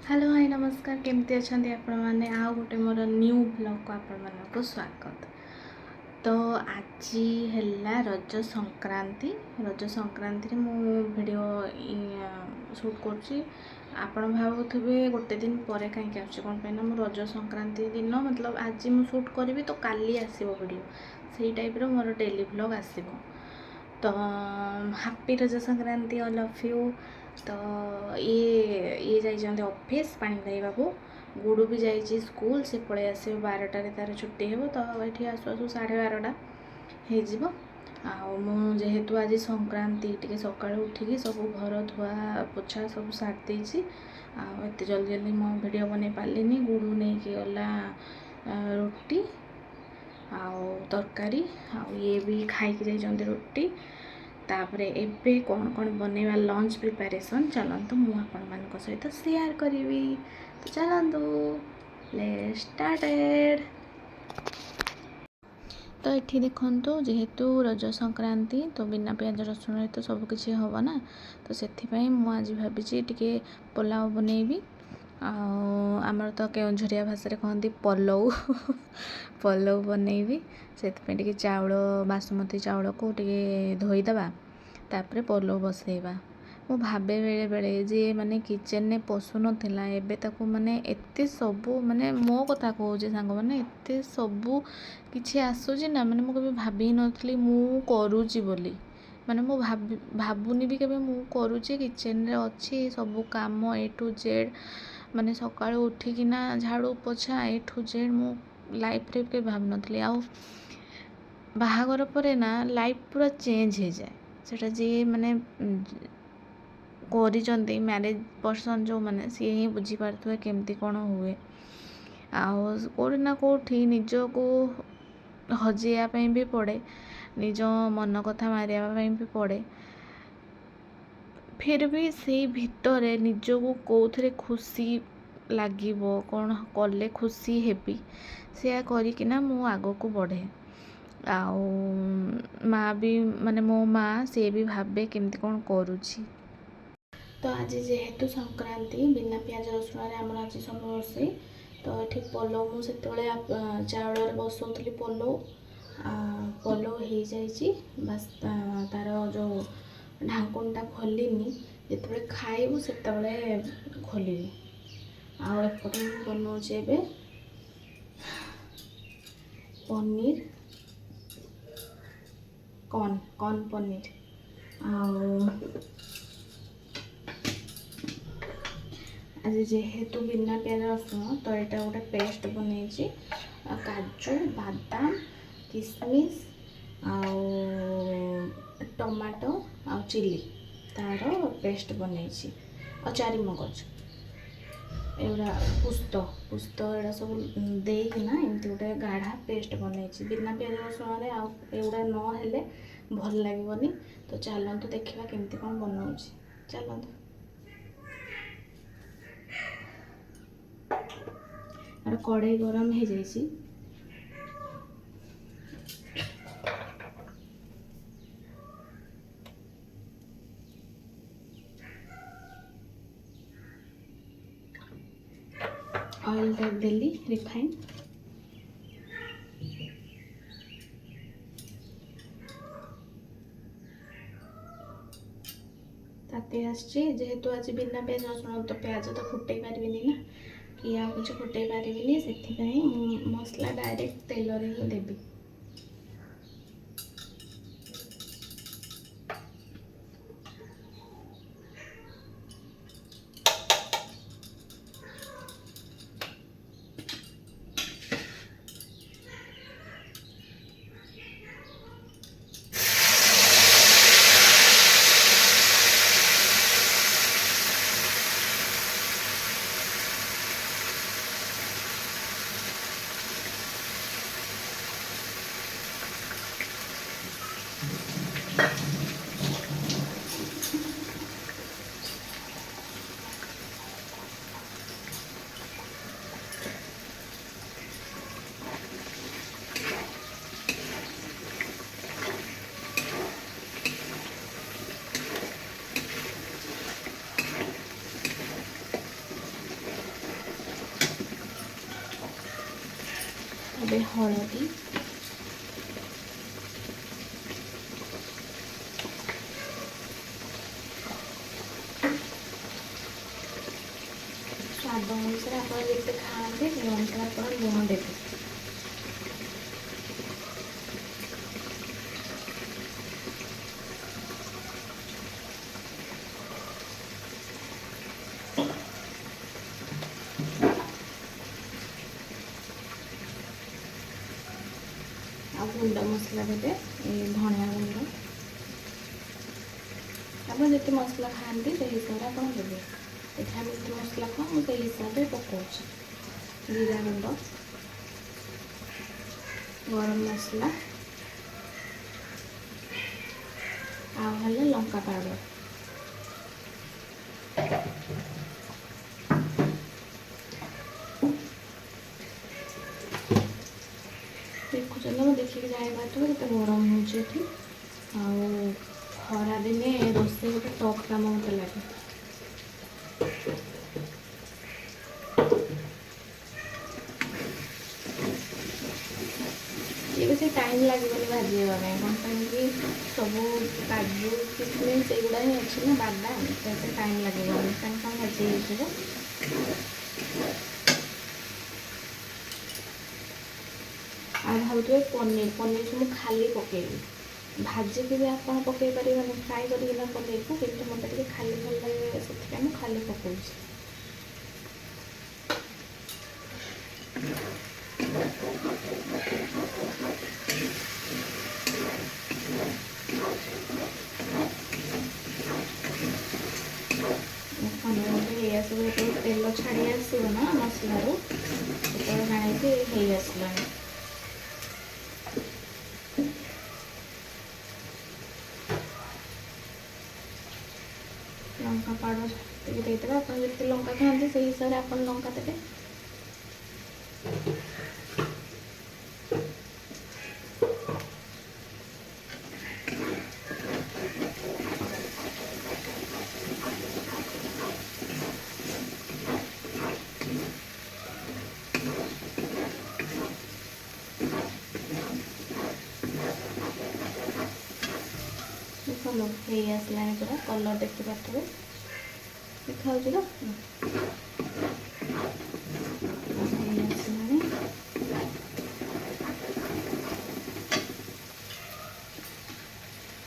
Hello hi नमस्कार केमती अच्छा आपण मैंने आउ गोटे मोर न्यू ब्लॉग को आपण मानक स्वागत। तो आज है रज संक्रांति। रज संक्रांति मु वीडियो शूट कर भावुवे गोटे दिन पर कहीं कौन पे ना रज संक्रांति दिन मतलब आज मु शूट करी तो काली आसो वीडियो से टाइप मोर डेली ब्लॉग आसो। तो हैप्पी रज संक्रांति ऑल ऑफ यू। तो ये जाइए ऑफिस पानी भाई बाबू गुडू भी जाइए स्कूल से पलि आस 12टार तार छुट्टी हो तो ये आसु आसु 12:30 हो। जेहेतु आज संक्रांति टी सका उठिकी सब घर धुआ पोछा सब सारी आते जल्दी जल्दी मो वीडियो बन पारे। गुडू नहीं गला रोटी तरकारी ये भी खाई जाइए रोटी। तापरे एबे कौन कौन बनवा लंच प्रिपरेशन चलतु मुझे सहित शेयर करी। तो चलतु लेट्स स्टार्टेड। तो ये देखु जेहेतु रज संक्रांति तो बिना प्याज रसुण तो सबकि हम ना तो से आज भावी टे पोलाव बनैबी। आमर तो केउझरिया भाषा कहती पलौ पलौ बनैबी से चाउल बासमती चाउल को धोईदबा तापर पलौ बसैबा। मु भावे बेले बेले जे माने किचन ने पशु नाला एबे ताको माने एते सबू माने मो कथा कहूँ सांग मैंने एते सबू किसी आसूची ना माने मु कभी भाभी नथली मु करूची बोली माने मु भावुनी भी केबे मु करूची किचन रे अच्छी सबू काम ए टू जेड माने सकाळु उठिकिना झाड़ू पोछा ए टू जेड मु लाइफ रे के भाव नथली। आ बाहागर परे ना लाइफ पूरा चेंज हो जाए सेटा जे माने करिचंती मैरिज पर्सन जो माने सी ही बुझी पारथुए केमती कौन हुए। कोठी ना कोठी निज को हजेया भी पड़े निज मन कथा मारिया भी पड़े फिर भी से भितर निजको कौथे खुशी लगे कौन कले खुशी हेबी से करिकिना मु आगो को बढ़े। माँ भी माने मो माँ सी भी भावे केमती कौन करुची। तो आज जेहेतु संक्रांति बिना प्याज रसुण आम आज सब रोसे तो ये पलौ मुझे चाउल बसौली पलौ पलौ हो जाइए बस तार जो ढाकुणटा खोलनी जिते खाइबू से खोलि आपटे बनाऊे पनीर कॉर्न पनीर आज जेहेतु बिना प्याज रसुण तो यहाँ गोटे पेस्ट बनई काजू बादाम किशमिश टमाटो आ चिली तार पेस्ट बनई चारिमगज एगुड़ा पुस्त पुस्त एड़ा सब देना एमती गोटे गाढ़ा पेस्ट बनई बिना प्याज रसुण एगुड़ा नहेले भल लगनी। तो चलतु देखा केमती कौन बनाऊँ चलतु। और कड़ाई गरम हो जाइए ऑयल टाइप देली रिफाइन ताते आसची जेहेतु आज बिना प्याज रसुण तो प्याज तो फुटे पारिनी ना कि आ कुछ फुटे पारिनी से मसला डायरेक्ट तेल रे ही देबी। ଏବେ ହଳଦୀ, ସ୍ୱାଦ ଅନୁସାରେ ଆପଣ ଯେତେ ଖାଆନ୍ତି ସେ ଅନୁସାରେ ଆପଣ ଲୁଣ ଦେବେ। ଆଉ ଗୁଣ୍ଡ ମସଲା ଦେବେ, ଧଣିଆ ଗୁଣ୍ଡ, ଆପଣ ଯେତେ ମସଲା ଖାଆନ୍ତି ସେଇ ହିସାବରେ ଆପଣ ଦେବେ। ଏଠି ଆମେ ଯେତେ ମସଲା ଖାଉ ମୁଁ ସେଇ ହିସାବରେ ପକାଉଛି। ଜିରା ଗୁଣ୍ଡ, ଗରମ ମସଲା, ଆଉ ହେଲେ ଲଙ୍କା ପାଉଡ଼ର। ଦେଖୁଛନ୍ତି ମୁଁ ଦେଖିକି ଜାଣିପାରୁଥିବେ କେତେ ଗରମ ହେଉଛି ଏଠି। ଆଉ ଖରାଦିନେ ରୋଷେଇ ଗୋଟେ ଟଫ୍ କାମ ମୋତେ ଲାଗେ। ଇଏ ବେଶୀ ଟାଇମ୍ ଲାଗିବନି ଭାଜିବା ପାଇଁ, କ'ଣ ପାଇଁକି ସବୁ କାଜୁ କିସମିସ୍ ସେଇଗୁଡ଼ା ହିଁ ଅଛି ନା, ବାଦାମ, ଏତେ ଟାଇମ୍ ଲାଗିବନି, ସାଙ୍ଗେ ସାଙ୍ଗେ ଭାଜି ହେଇଯିବ। ଆଉ ଭାବୁଥିବେ ପନିରକୁ ମୁଁ ଖାଲି ପକେଇବି, ଭାଜିକି ବି ଆପଣ ପକେଇ ପାରିବେନି, ଫ୍ରାଏ କରିକିନା ପନିରକୁ, କିନ୍ତୁ ମୋତେ ଟିକେ ଖାଲି ଭଲ ଲାଗେ, ସେଥିପାଇଁ ମୁଁ ଖାଲି ପକଉଛି। ହେଇଆସିବ, ଯେତେବେଳେ ତେଲ ଛାଡ଼ି ଆସିବ ନା ମସଲାରୁ, ସେତେବେଳେ ଜାଣିକି ହେଇ ଆସିଲାଣି। ଲଙ୍କା ପାଉଡ଼ର ଟିକେ ଦେଇଦେବେ, ଆପଣ ଯେତେ ଲଙ୍କା ଖାଆନ୍ତି ସେଇ ହିସାବରେ ଆପଣ ଲଙ୍କା ଦେବେ। ଦେଖନ୍ତୁ ହେଇ ଆସିଲାଣି, ପୁରା କଲର୍ ଦେଖିପାରୁଥିବେ, ଦେଖାଯାଉଛି ତ ହେଇ ଆସିଲାଣି।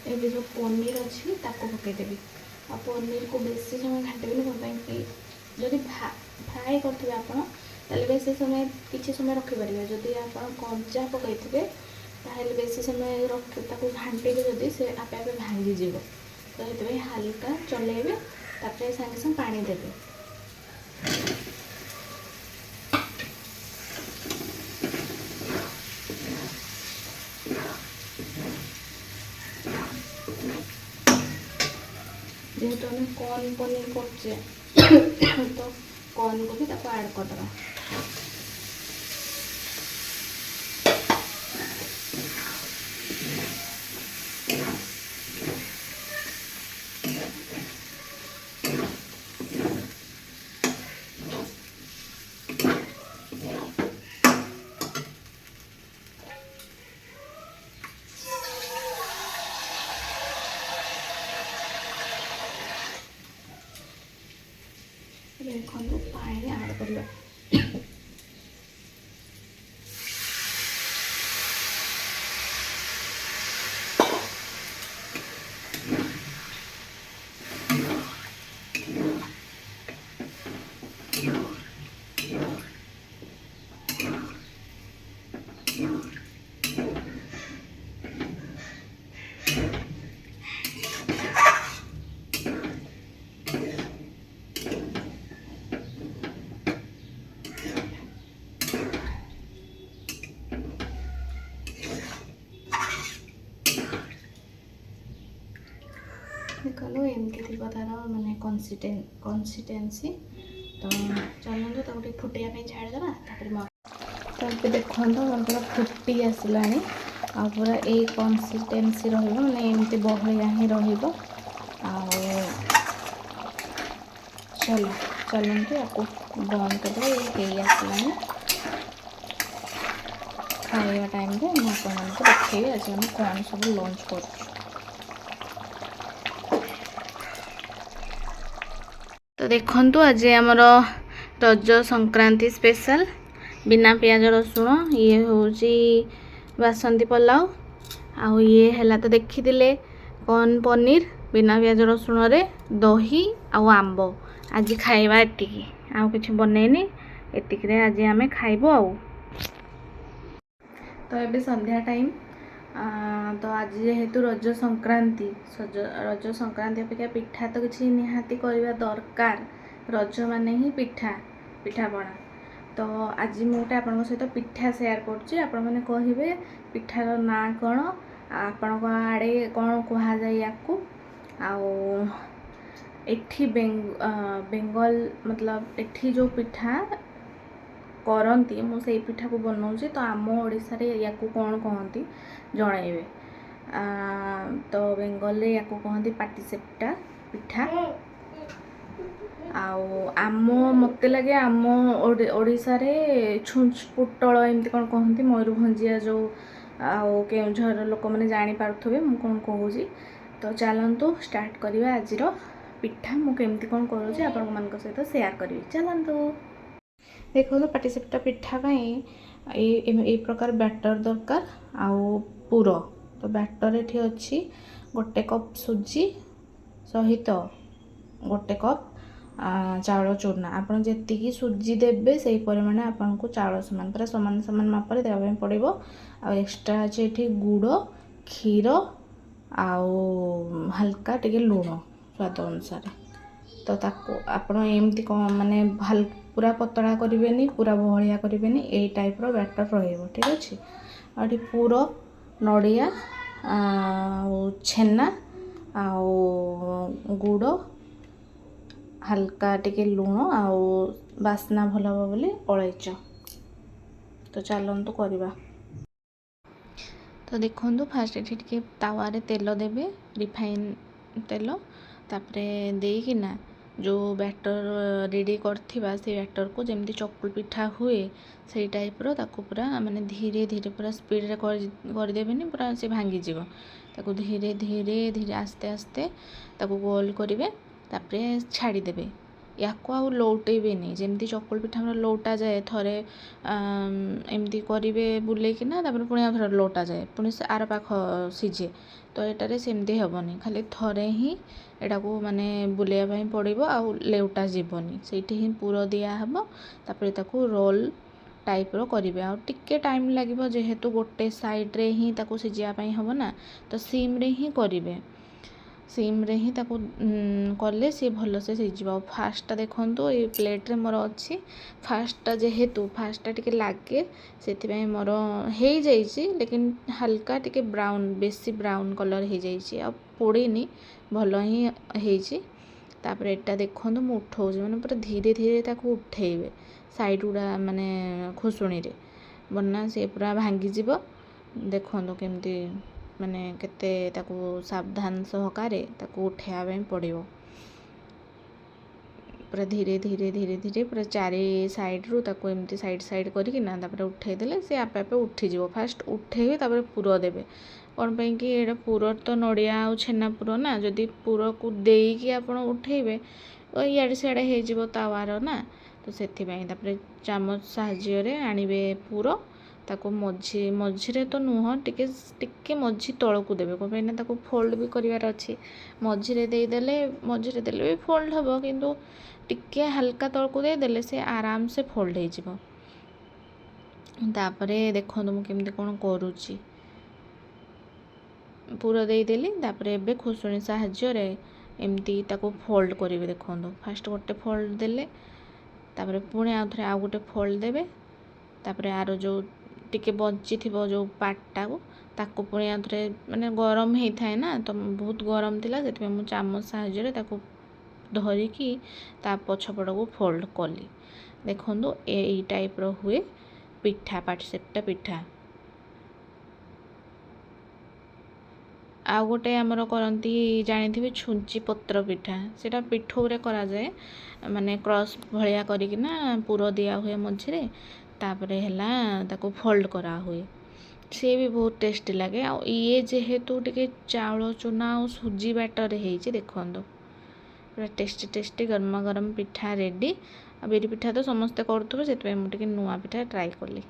ଏବେ ଯେଉଁ ପନିର ଅଛି ତାକୁ ପକାଇଦେବି। ଆଉ ପନିରକୁ ବେଶୀ ସମୟ ଘାଣ୍ଟିବେନି, କ'ଣ ପାଇଁକି ଯଦି ଫ୍ରାଏ କରିଥିବେ ଆପଣ ତାହେଲେ ବେଶୀ ସମୟ କିଛି ସମୟ ରଖିପାରିବେ। ଯଦି ଆପଣ କଞ୍ଚା ପକାଇଥିବେ ତାହେଲେ ବେଶୀ ସମୟ ତାକୁ ଘାଣ୍ଟିବେ ଯଦି ସେ ଆପେ ଆପେ ଭାଙ୍ଗିଯିବ। ତ ସେଥିପାଇଁ ହାଲକା ଚଲେଇବେ, ତାପରେ ସାଙ୍ଗେ ସାଙ୍ଗେ ପାଣି ଦେବେ। যেহেতু আমি কর্ন পনির করছে তো কর্নକୁ ବି ତାକୁ ଆଡ଼୍ କରିଦେବା। ଦେଖନ୍ତୁ ପାଣି ଆଡ଼୍ କରିବା। ଦେଖନ୍ତୁ ଏମିତି ଥିବ ତାର ମାନେ କନସିଷ୍ଟେନ୍ସି। ତ ଚାଲନ୍ତୁ ତାକୁ ଟିକେ ଫୁଟାଇବା ପାଇଁ ଛାଡ଼ିଦେବା। ତାପରେ ତ ଏବେ ଦେଖନ୍ତୁ ଆମର ଫୁଟି ଆସିଲାଣି, ଆଉ ପୁରା ଏଇ କନସିଷ୍ଟେନ୍ସି ରହିବ, ମାନେ ଏମିତି ବହଳିଆ ହିଁ ରହିବ। ଆଉ ଚାଲନ୍ତୁ ୟାକୁ ବନ୍ଦ କରିଦେବା, ହେଇ ଆସିଲାଣି। ଖାଇବା ଟାଇମ୍ରେ ମୁଁ ଆପଣମାନଙ୍କୁ ଦେଖେଇବି ଆଜି ଆମେ କ'ଣ ସବୁ ଲଞ୍ଚ କରୁଛୁ। ତ ଦେଖନ୍ତୁ ଆଜି ଆମର ରଜ ସଂକ୍ରାନ୍ତି ସ୍ପେଶାଲ ବିନା ପିଆଜ ରସୁଣ ଇଏ ହେଉଛି ବାସନ୍ତୀ ପଲାଉ, ଆଉ ଇଏ ହେଲା ତ ଦେଖିଥିଲେ କର୍ନ ପନିର ବିନା ପିଆଜ ରସୁଣରେ, ଦହି ଆଉ ଆମ୍ବ। ଆଜି ଖାଇବା ଏତିକି, ଆଉ କିଛି ବନେଇନି, ଏତିକିରେ ଆଜି ଆମେ ଖାଇବୁ। ଆଉ ତ ଏବେ ସନ୍ଧ୍ୟା ଟାଇମ୍, ତ ଆଜି ଯେହେତୁ ରଜ ସଂକ୍ରାନ୍ତି ଅପେକ୍ଷା ପିଠା ତ କିଛି ନିହାତି କରିବା ଦରକାର। ରଜ ମାନେ ହିଁ ପିଠାପଣା। ତ ଆଜି ମୁଁ ଗୋଟେ ଆପଣଙ୍କ ସହିତ ପିଠା ସେୟାର କରୁଛି। ଆପଣମାନେ କହିବେ ପିଠାର ନାଁ କ'ଣ, ଆପଣଙ୍କ ଆଡ଼େ କ'ଣ କୁହାଯାଏ ୟାକୁ। ଆଉ ଏଠି ବେଙ୍ଗଲ ମତଲବ ଏଠି ଯେଉଁ ପିଠା କରନ୍ତି ମୁଁ ସେଇ ପିଠାକୁ ବନଉଛି। ତ ଆମ ଓଡ଼ିଶାରେ ୟାକୁ କ'ଣ କହନ୍ତି ଜଣାଇବେ। ତ ବେଙ୍ଗଲରେ ୟାକୁ କହନ୍ତି ପାଟିସେପ୍ଟା ପିଠା। ଆଉ ମୋତେ ଲାଗେ ଆମ ଓଡ଼ିଶାରେ ଛୁଞ୍ଚ ପୋଟଳ ଏମିତି କ'ଣ କହନ୍ତି, ମୟୂରଭଞ୍ଜିଆ ଯେଉଁ, ଆଉ କେଉଁଝର ଲୋକମାନେ ଜାଣିପାରୁଥିବେ ମୁଁ କ'ଣ କହୁଛି। ତ ଚାଲନ୍ତୁ ଷ୍ଟାର୍ଟ କରିବା ଆଜିର ପିଠା। ମୁଁ କେମିତି କ'ଣ କରୁଛି ଆପଣମାନଙ୍କ ସହିତ ସେୟାର କରିବି, ଚାଲନ୍ତୁ। ଦେଖନ୍ତୁ ପାଟିସେପ୍ଟା ପିଠା ପାଇଁ ଏଇ ପ୍ରକାର ବ୍ୟାଟର ଦରକାର ଆଉ ପୁର। ତ ବ୍ୟାଟର ଏଠି ଅଛି 1 କପ୍ ସୁଜି ସହିତ 1 କପ୍ ଚାଉଳ ଚୂନା। ଆପଣ ଯେତିକି ସୁଜି ଦେବେ ସେଇ ପରିମାଣରେ ଆପଣଙ୍କୁ ଚାଉଳ ପୁରା ସମାନ ମାପରେ ଦେବା ପାଇଁ ପଡ଼ିବ। ଆଉ ଏକ୍ସଟ୍ରା ଅଛି ଏଠି ଗୁଡ଼, କ୍ଷୀର ଆଉ ହାଲକା ଟିକେ ଲୁଣ ସ୍ୱାଦ ଅନୁସାରେ। ତ ତାକୁ ଆପଣ ଏମିତି ମାନେ ପୁରା ପତଳା କରିବେନି, ପୁରା ବହଳିଆ କରିବେନି, ଏଇ ଟାଇପ୍ର ବ୍ୟାଟର ରହିବ, ଠିକ୍ ଅଛି। ଆଉ ଏଠି ପୁର, ନଡ଼ିଆ ଆଉ ଛେନା ଆଉ ଗୁଡ଼, ହାଲକା ଟିକେ ଲୁଣ ଆଉ ବାସ୍ନା ଭଲ ହେବ ବୋଲି ଅଳେଇଚ। ତ ଚାଲନ୍ତୁ କରିବା। ତ ଦେଖନ୍ତୁ ଫାଷ୍ଟ ଏଠି ଟିକେ ତାୱାରେ ତେଲ ଦେବେ, ରିଫାଇନ୍ ତେଲ। ତାପରେ ଦେଇକିନା ଯେଉଁ ବ୍ୟାଟର ରେଡ଼ି କରିଥିବା ସେଇ ବ୍ୟାଟରକୁ ଯେମିତି ଚକୁଳି ପିଠା ହୁଏ ସେଇ ଟାଇପ୍ର ତାକୁ ପୁରା ମାନେ ଧୀରେ ଧୀରେ ପୁରା ସ୍ପିଡ଼ରେ କରିଦେବେନି, ପୁରା ସେ ଭାଙ୍ଗିଯିବ। ତାକୁ ଧୀରେ ଧୀରେ ଆସ୍ତେ ଆସ୍ତେ ତାକୁ ଗୋଲ କରିବେ, ତାପରେ ଛାଡ଼ିଦେବେ। ୟାକୁ ଆଉ ଲଉଟେଇବେନି, ଯେମିତି ଚକୁଳି ପିଠା ଆମର ଲଉଟାଯାଏ, ଥରେ ଏମିତି କରିବେ ବୁଲେଇକିନା, ତାପରେ ପୁଣି ଆଉ ଥରେ ଲଉଟାଯାଏ, ପୁଣି ଆର ପାଖ ସିଝେ। ତ ଏଟାରେ ସେମିତି ହେବନି, ଖାଲି ଥରେ ହିଁ ଏଟାକୁ ମାନେ ବୁଲେଇବା ପାଇଁ ପଡ଼ିବ, ଆଉ ଲେଉଟା ଯିବନି। ସେଇଠି ହିଁ ପୁର ଦିଆହେବ, ତାପରେ ତାକୁ ରୋଲ୍ ଟାଇପ୍ର କରିବେ। ଆଉ ଟିକେ ଟାଇମ୍ ଲାଗିବ, ଯେହେତୁ ଗୋଟେ ସାଇଡ଼୍ରେ ହିଁ ତାକୁ ସିଝିବା ପାଇଁ ହେବ ନା, ତ ସିମ୍ରେ ହିଁ କରିବେ। ସିମ୍ରେ ହିଁ ତାକୁ କଲେ ସିଏ ଭଲସେ ସିଝିବ। ଆଉ ଫାଷ୍ଟଟା ଦେଖନ୍ତୁ ଏଇ ପ୍ଲେଟ୍ରେ ମୋର ଅଛି, ଫାଷ୍ଟଟା ଟିକେ ଲାଗେ, ସେଥିପାଇଁ ମୋର ହେଇଯାଇଛି, ଲେକିନ୍ ହାଲକା ଟିକେ ବେଶୀ ବ୍ରାଉନ୍ କଲର୍ ହେଇଯାଇଛି, ଆଉ ପୋଡ଼ିନି, ଭଲ ହିଁ ହେଇଛି। ତାପରେ ଏଟା ଦେଖନ୍ତୁ ମୁଁ ଉଠଉଛି, ମାନେ ପୁରା ଧୀରେ ଧୀରେ ତାକୁ ଉଠେଇବେ, ସାଇଡ଼୍ ଗୁଡ଼ା ମାନେ ଖୁସୁଣୀରେ, ବନା ସେ ପୁରା ଭାଙ୍ଗିଯିବ। ଦେଖନ୍ତୁ କେମିତି ମାନେ କେତେ ତାକୁ ସାବଧାନ ସହକାରେ ତାକୁ ଉଠେଇବା ପାଇଁ ପଡ଼ିବ। ପୁରା ଧୀରେ ଧୀରେ ପୁରା ଚାରି ସାଇଡ଼୍ରୁ ତାକୁ ଏମିତି ସାଇଡ଼୍ କରିକିନା ତାପରେ ଉଠେଇ ଦେଲେ ସେ ଆପେ ଆପେ ଉଠିଯିବ। ଫାଷ୍ଟ ଉଠେଇବେ, ତାପରେ ପୁର ଦେବେ। କ'ଣ ପାଇଁକି, ଏଇଟା ପୁର ତ ନଡ଼ିଆ ଆଉ ଛେନା ପୁର ନା, ଯଦି ପୁରକୁ ଦେଇକି ଆପଣ ଉଠେଇବେ ଇଆଡ଼େ ସିଆଡ଼େ ହେଇଯିବ ତାୱାର ନା, ତ ସେଥିପାଇଁ। ତାପରେ ଚାମଚ ସାହାଯ୍ୟରେ ଆଣିବେ ପୁର, ତାକୁ ମଝିରେ ତ ନୁହଁ, ଟିକେ ମଝି ତଳକୁ ଦେବେ। କ'ଣ ପାଇଁ ନା ତାକୁ ଫୋଲ୍ଡ ବି କରିବାର ଅଛି। ମଝିରେ ଦେଲେ ବି ଫୋଲ୍ଡ ହେବ, କିନ୍ତୁ ଟିକେ ହାଲକା ତଳକୁ ଦେଇଦେଲେ ସେ ଆରାମସେ ଫୋଲ୍ଡ ହେଇଯିବ। ତାପରେ ଦେଖନ୍ତୁ ମୁଁ କେମିତି କ'ଣ କରୁଛି। ପୁର ଦେଇଦେଲି, ତାପରେ ଏବେ ଖୁସୁଣୀ ସାହାଯ୍ୟରେ ଏମିତି ତାକୁ ଫୋଲ୍ଡ କରିବେ। ଦେଖନ୍ତୁ ଫାଷ୍ଟ ଗୋଟେ ଫୋଲ୍ଡ ଦେଲେ, ତାପରେ ପୁଣି ଆଉ ଥରେ ଆଉ ଗୋଟେ ଫୋଲ୍ଡ ଦେବେ, ତାପରେ ଆର ଯେଉଁ ଟିକେ ବଞ୍ଚିଥିବ ଯେଉଁ ପାର୍ଟଟାକୁ ତାକୁ ପୁଣି ଆଉ ଥରେ, ମାନେ ଗରମ ହେଇଥାଏ ନା, ତ ବହୁତ ଗରମ ଥିଲା, ସେଥିପାଇଁ ମୁଁ ଚାମଚ ସାହାଯ୍ୟରେ ତାକୁ ଧରିକି ତା ପଛପଟକୁ ଫୋଲ୍ଡ କଲି। ଦେଖନ୍ତୁ ଏଇ ଟାଇପ୍ର ହୁଏ ପିଠା, ପାଟିସେପ୍ଟା ପିଠା। ଆଉ ଗୋଟେ ଆମର କରନ୍ତି ଜାଣିଥିବେ ଛୁଞ୍ଚି ପତ୍ର ପିଠା, ସେଇଟା ପିଠଉରେ କରାଯାଏ, ମାନେ କ୍ରସ୍ ଭଳିଆ କରିକିନା ପୁର ଦିଆ ହୁଏ ମଝିରେ, ତାପରେ ହେଲା ତାକୁ ଫୋଲ୍ଡ କରାହୁଏ। ସେ ବି ବହୁତ ଟେଷ୍ଟି ଲାଗେ। ଆଉ ଇଏ ଯେହେତୁ ଟିକେ ଚାଉଳ ଚୁନା ଆଉ ସୁଜି ବାଟରେ ହେଇଛି, ଦେଖନ୍ତୁ ପୁରା ଟେଷ୍ଟି ଟେଷ୍ଟି ଗରମ ଗରମ ପିଠା ରେଡ଼ି। ଆଉ ବିରି ପିଠା ତ ସମସ୍ତେ କରୁଥିବେ, ସେଥିପାଇଁ ମୁଁ ଟିକେ ନୂଆ ପିଠା ଟ୍ରାଏ କଲି।